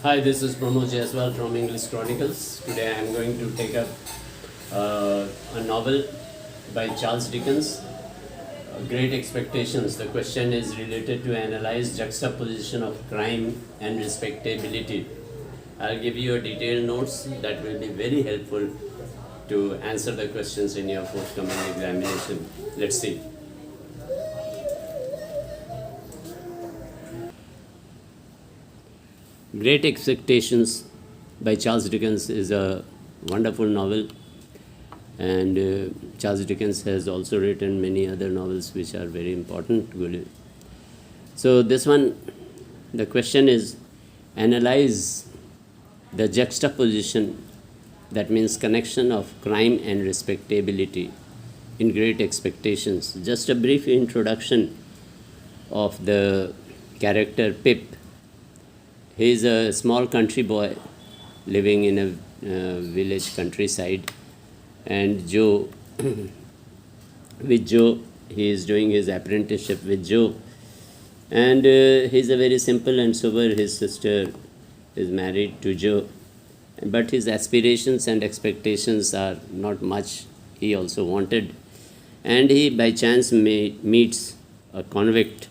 Hi, this is Pramod Jaiswal from English Chronicles. Today I am going to take up a novel by Charles Dickens, Great Expectations. The question is related to analyze juxtaposition of crime and respectability. I'll give you a detailed notes that will be very helpful to answer the questions in your forthcoming examination. Let's see. Great Expectations by Charles Dickens is a wonderful novel, and Charles Dickens has also written many other novels which are very important. So this one, the question is analyze the juxtaposition, that means connection of crime and respectability in Great Expectations. Just a brief introduction of the character Pip. He is a small country boy living in a village countryside, and Joe, with Joe, he is doing his apprenticeship with Joe, and he is a very simple and sober. His sister is married to Joe, but his aspirations and expectations are not much. He also wanted, and he by chance meets a convict,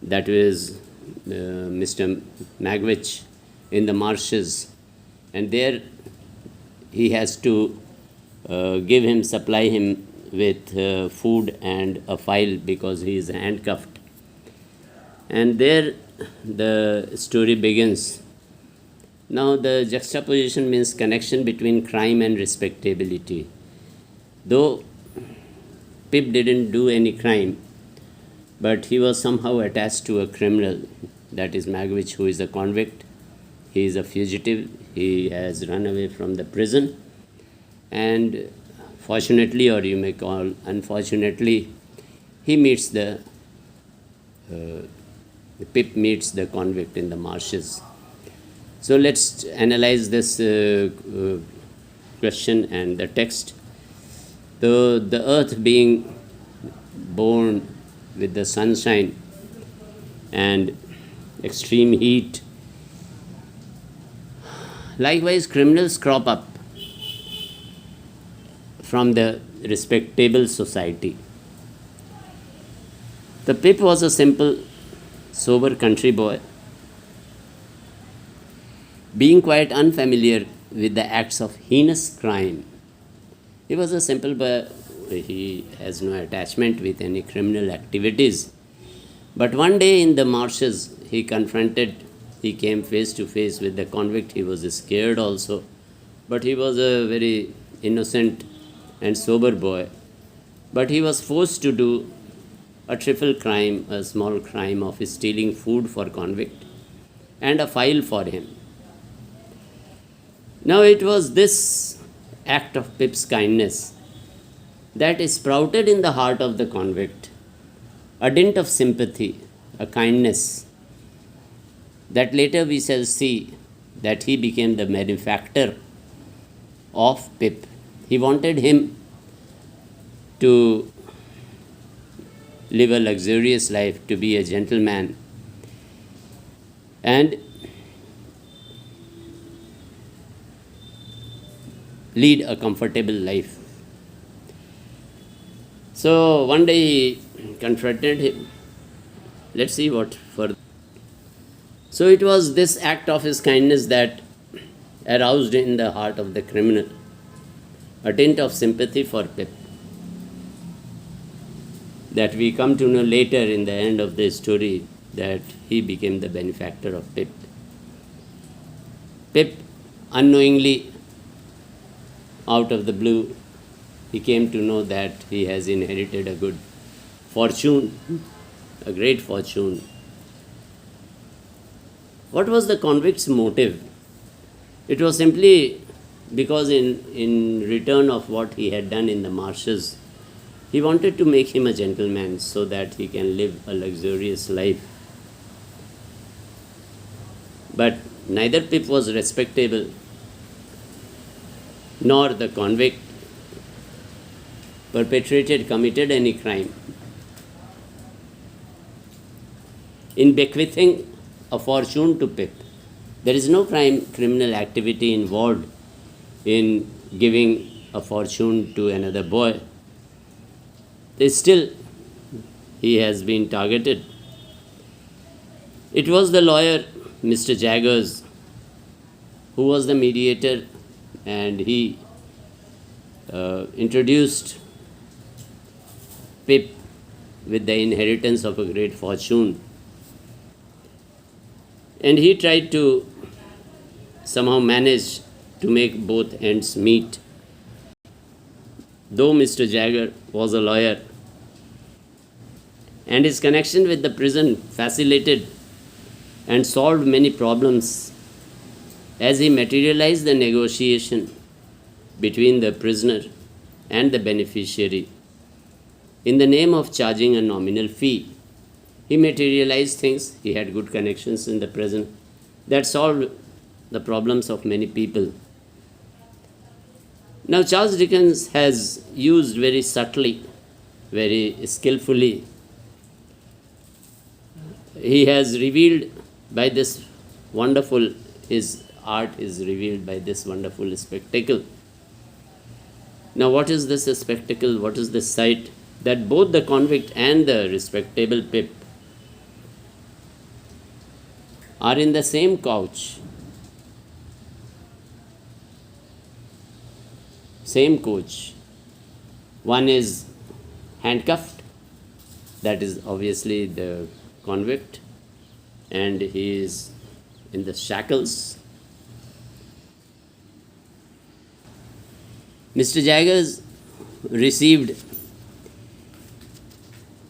that is Mr. Magwitch, in the marshes, and there he has to supply him with food and a file because he is handcuffed. And there the story begins. Now the juxtaposition means connection between crime and respectability. Though Pip didn't do any crime, but he was somehow attached to a criminal, that is Magwitch, who is a convict. He is a fugitive. He has run away from the prison. And fortunately, or you may call unfortunately, he meets Pip meets the convict in the marshes. So let's analyze this question and the text. The earth being born with the sunshine and extreme heat. Likewise, criminals crop up from the respectable society. The Pip was a simple, sober country boy, being quite unfamiliar with the acts of heinous crime. He was a simple boy. He has no attachment with any criminal activities. But one day in the marshes, he came face to face with the convict. He was scared also, but he was a very innocent and sober boy. But he was forced to do a trivial crime, a small crime of stealing food for convict and a file for him. Now it was this act of Pip's kindness that sprouted in the heart of the convict a dint of sympathy, a kindness, that later we shall see that he became the benefactor of Pip. He wanted him to live a luxurious life, to be a gentleman, and lead a comfortable life. So one day he confronted him. Let's see what further. So it was this act of his kindness that aroused in the heart of the criminal a tint of sympathy for Pip, that we come to know later in the end of the story, that he became the benefactor of Pip. Pip, unknowingly, out of the blue, he came to know that he has inherited a good fortune, a great fortune. What was the convict's motive? It was simply because in return of what he had done in the marshes, he wanted to make him a gentleman so that he can live a luxurious life. But neither Pip was respectable, nor the convict committed any crime. In bequeathing a fortune to Pip, There is no criminal activity involved in giving a fortune to another boy. Still, he has been targeted. It was the lawyer, Mr. Jaggers, who was the mediator, and he introduced Pip with the inheritance of a great fortune. And he tried to somehow manage to make both ends meet. Though Mr. Jagger was a lawyer, and his connection with the prison facilitated and solved many problems as he materialized the negotiation between the prisoner and the beneficiary in the name of charging a nominal fee. He materialized things, he had good connections in the prison that solved the problems of many people. Now, Charles Dickens has used very subtly, very skillfully, he has revealed by this wonderful, his art is revealed by this wonderful spectacle. Now, what is this spectacle? What is this sight? That both the convict and the respectable Pip are in the same couch, same coach. One is handcuffed, that is obviously the convict, and he is in the shackles. Mr. Jaggers received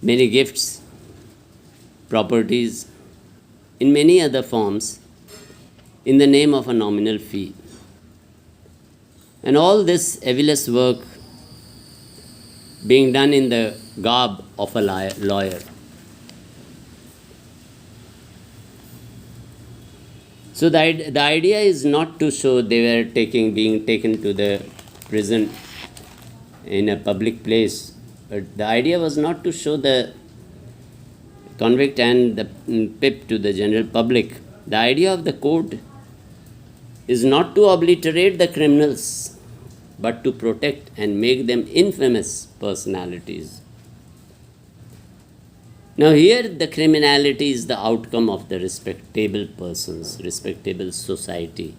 many gifts, properties, in many other forms in the name of a nominal fee. And all this evilous work being done in the garb of a lawyer. So the idea is not to show they were being taken to the prison in a public place, but the idea was not to show the convict and the Pip to the general public. The idea of the court is not to obliterate the criminals, but to protect and make them infamous personalities. Now here the criminality is the outcome of the respectable persons, respectable society.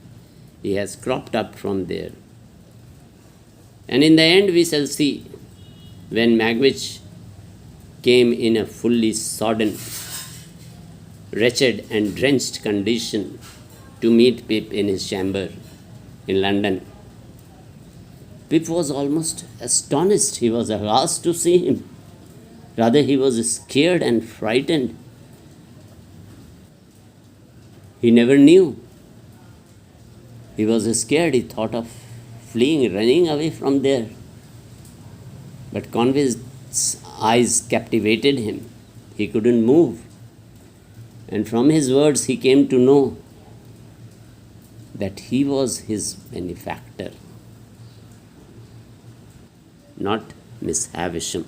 He has cropped up from there. And in the end we shall see, when Magwitch came in a fully sodden, wretched and drenched condition to meet Pip in his chamber in London, Pip was almost astonished. He was aghast to see him. Rather, he was scared and frightened. He never knew. He was scared. He thought of fleeing, running away from there. But Convict's eyes captivated him. He couldn't move. And from his words, he came to know that he was his benefactor, not Miss Havisham.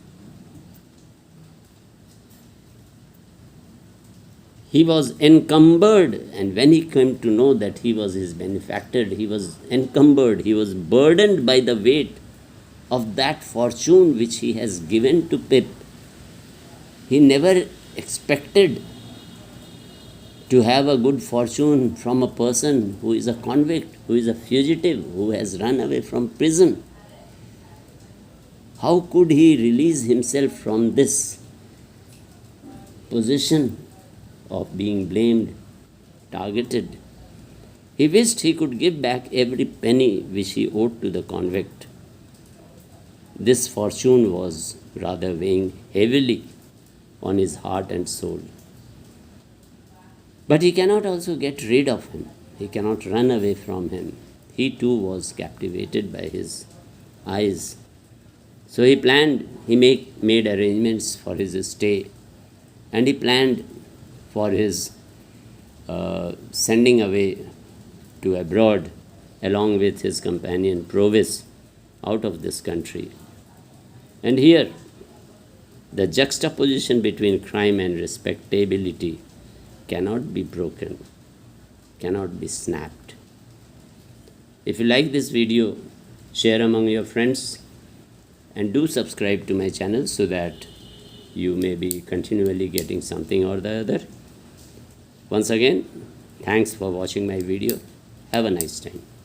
He was encumbered, and when he came to know that he was his benefactor, he was encumbered, he was burdened by the weight of that fortune which he has given to Pip. He never expected to have a good fortune from a person who is a convict, who is a fugitive, who has run away from prison. How could he release himself from this position of being blamed, targeted? He wished he could give back every penny which he owed to the convict. This fortune was rather weighing heavily on his heart and soul. But he cannot also get rid of him. He cannot run away from him. He too was captivated by his eyes. So he made arrangements for his stay, and he planned for his sending away to abroad along with his companion Provis out of this country. And here, the juxtaposition between crime and respectability cannot be broken. cannot be snapped. If you like this video, share among your friends and do subscribe to my channel so that you may be continually getting something or the other. Once again, thanks for watching my video. Have a nice time.